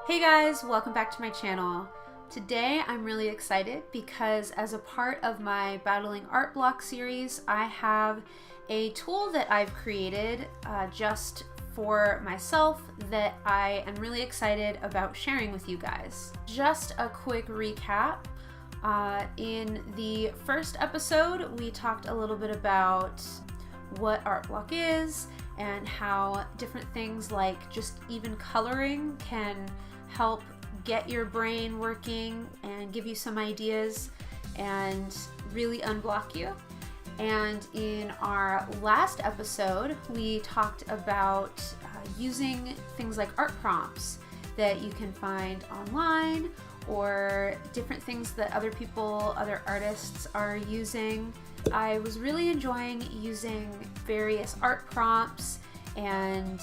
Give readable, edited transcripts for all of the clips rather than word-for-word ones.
Hey guys, welcome back to my channel. Today I'm really excited because as a part of my Battling Art Block series, I have a tool that I've created just for myself that I am really excited about sharing with you guys. Just a quick recap. In the first episode, we talked a little bit about what art block is and how different things like just even coloring can help get your brain working and give you some ideas and really unblock you. And in our last episode, we talked about using things like art prompts that you can find online or different things that other artists are using. I was really enjoying using various art prompts and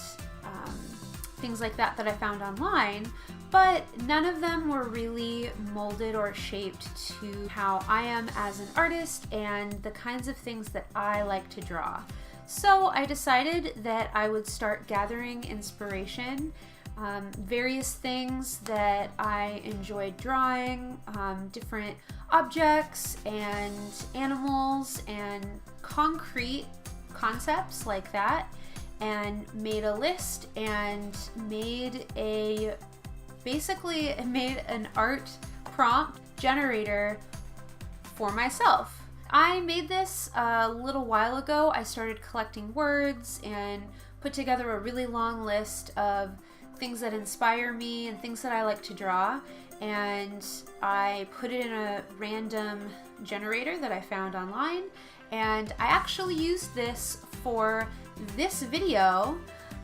things like that I found online, but none of them were really molded or shaped to how I am as an artist and the kinds of things that I like to draw. So I decided that I would start gathering inspiration, various things that I enjoyed drawing, different objects and animals and concrete concepts like that, and made a list and made basically an art prompt generator for myself. I made this a little while ago. I started collecting words and put together a really long list of things that inspire me and things that I like to draw, and I put it in a random generator that I found online, and I actually used this for this video,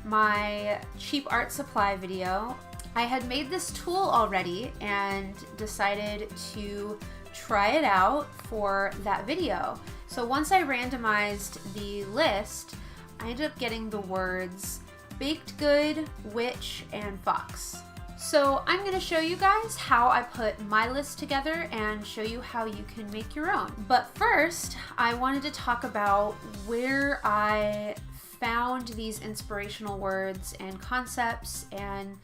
my cheap art supply video. I had made this tool already and decided to try it out for that video. So once I randomized the list, I ended up getting the words baked good, witch, and fox. So I'm going to show you guys how I put my list together and show you how you can make your own. But first, I wanted to talk about where I found these inspirational words and concepts and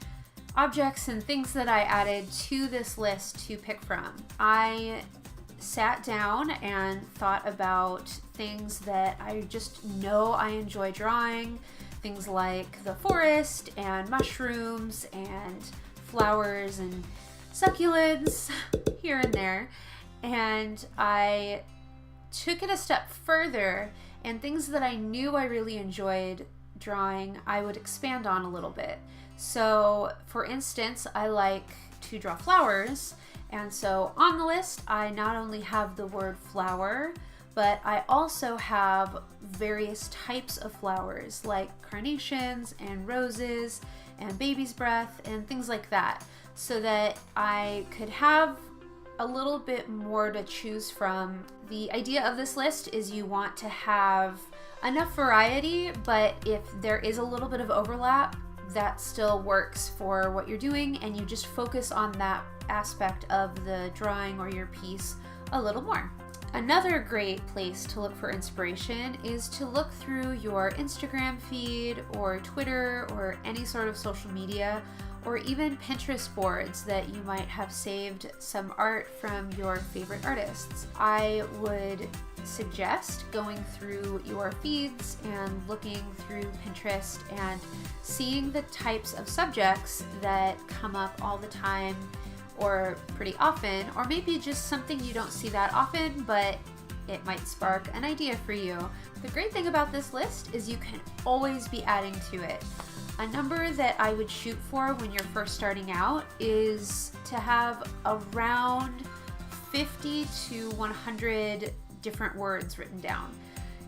objects and things that I added to this list to pick from. I sat down and thought about things that I just know I enjoy drawing, things like the forest and mushrooms and flowers and succulents here and there, and I took it a step further, and things that I knew I really enjoyed drawing I would expand on a little bit. So for instance, I like to draw flowers, and so on the list I not only have the word flower, but I also have various types of flowers like carnations and roses and baby's breath and things like that, so that I could have a little bit more to choose from. The idea of this list is you want to have enough variety, but if there is a little bit of overlap, that still works for what you're doing, and you just focus on that aspect of the drawing or your piece a little more. Another great place to look for inspiration is to look through your Instagram feed or Twitter or any sort of social media, or even Pinterest boards that you might have saved some art from your favorite artists. I would suggest going through your feeds and looking through Pinterest and seeing the types of subjects that come up all the time or pretty often, or maybe just something you don't see that often, but it might spark an idea for you. The great thing about this list is you can always be adding to it. A number that I would shoot for when you're first starting out is to have around 50 to 100 different words written down.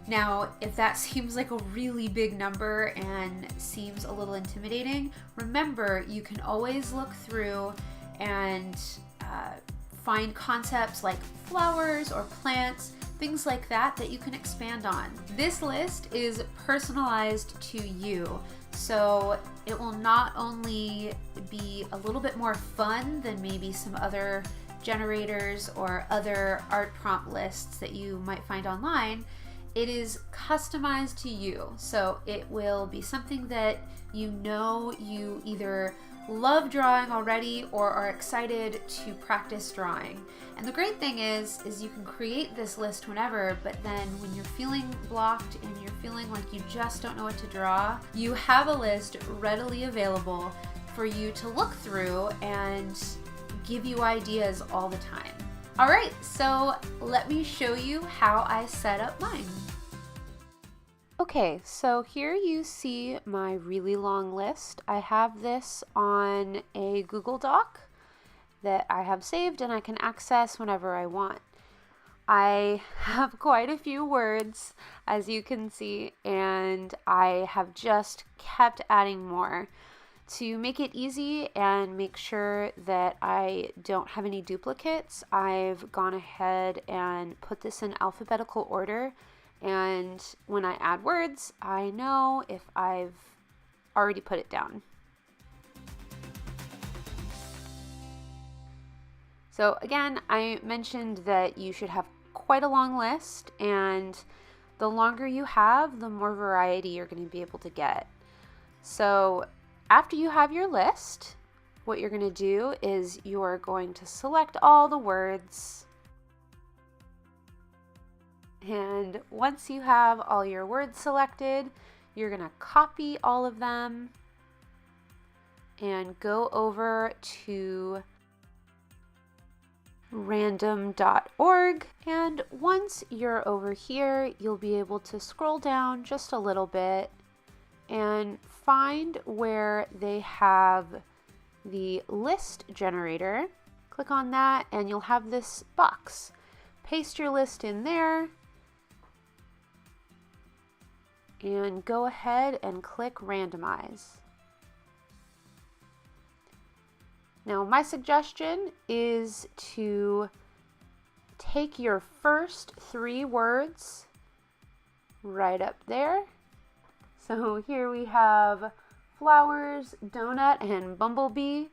Now, if that seems like a really big number and seems a little intimidating, remember you can always look through and find concepts like flowers or plants, things like that you can expand on. This list is personalized to you, so it will not only be a little bit more fun than maybe some other generators or other art prompt lists that you might find online, It is customized to you, so it will be something that you know you either love drawing already or are excited to practice drawing. And the great thing is you can create this list whenever, but then when you're feeling blocked and you're feeling like you just don't know what to draw, you have a list readily available for you to look through and give you ideas all the time. All right, so let me show you how I set up mine. Okay, so here you see my really long list. I have this on a Google Doc that I have saved and I can access whenever I want. I have quite a few words, as you can see, and I have just kept adding more. To make it easy and make sure that I don't have any duplicates, I've gone ahead and put this in alphabetical order. And when I add words, I know if I've already put it down. So again, I mentioned that you should have quite a long list, and the longer you have, the more variety you're going to be able to get. So after you have your list, what you're going to do is you're going to select all the words. And once you have all your words selected, you're going to copy all of them and go over to random.org. And once you're over here, you'll be able to scroll down just a little bit and find where they have the list generator. Click on that and you'll have this box. Paste your list in there and go ahead and click Randomize. Now my suggestion is to take your first 3 words right up there. So here we have flowers, donut, and bumblebee,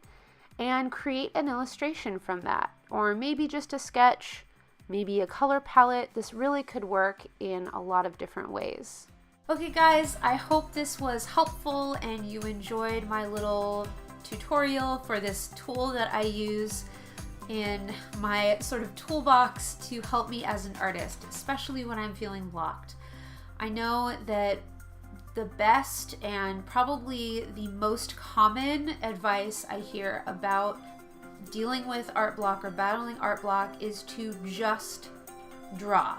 and create an illustration from that, or maybe just a sketch, maybe a color palette. This really could work in a lot of different ways. Okay guys, I hope this was helpful and you enjoyed my little tutorial for this tool that I use in my sort of toolbox to help me as an artist, especially when I'm feeling blocked. I know that the best and probably the most common advice I hear about dealing with art block or battling art block is to just draw,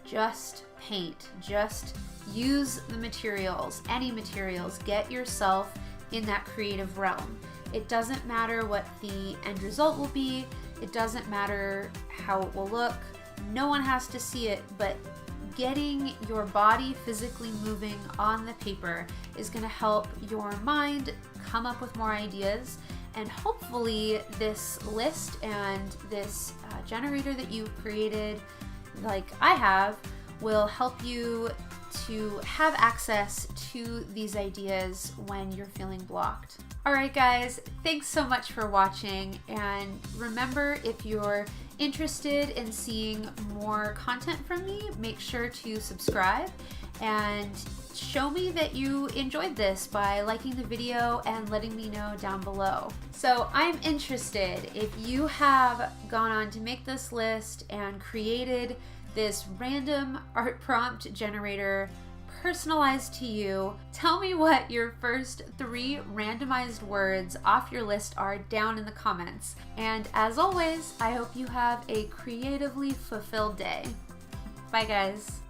just paint, just use the materials, any materials, get yourself in that creative realm. It doesn't matter what the end result will be, it doesn't matter how it will look, no one has to see it, but getting your body physically moving on the paper is going to help your mind come up with more ideas, and hopefully this list and this generator that you've created, like I have, will help you to have access to these ideas when you're feeling blocked. Alright guys, thanks so much for watching, and remember, if you're interested in seeing more content from me, make sure to subscribe and show me that you enjoyed this by liking the video and letting me know down below. So I'm interested, if you have gone on to make this list and created this random art prompt generator personalized to you, tell me what your first 3 randomized words off your list are down in the comments. And as always, I hope you have a creatively fulfilled day. Bye guys.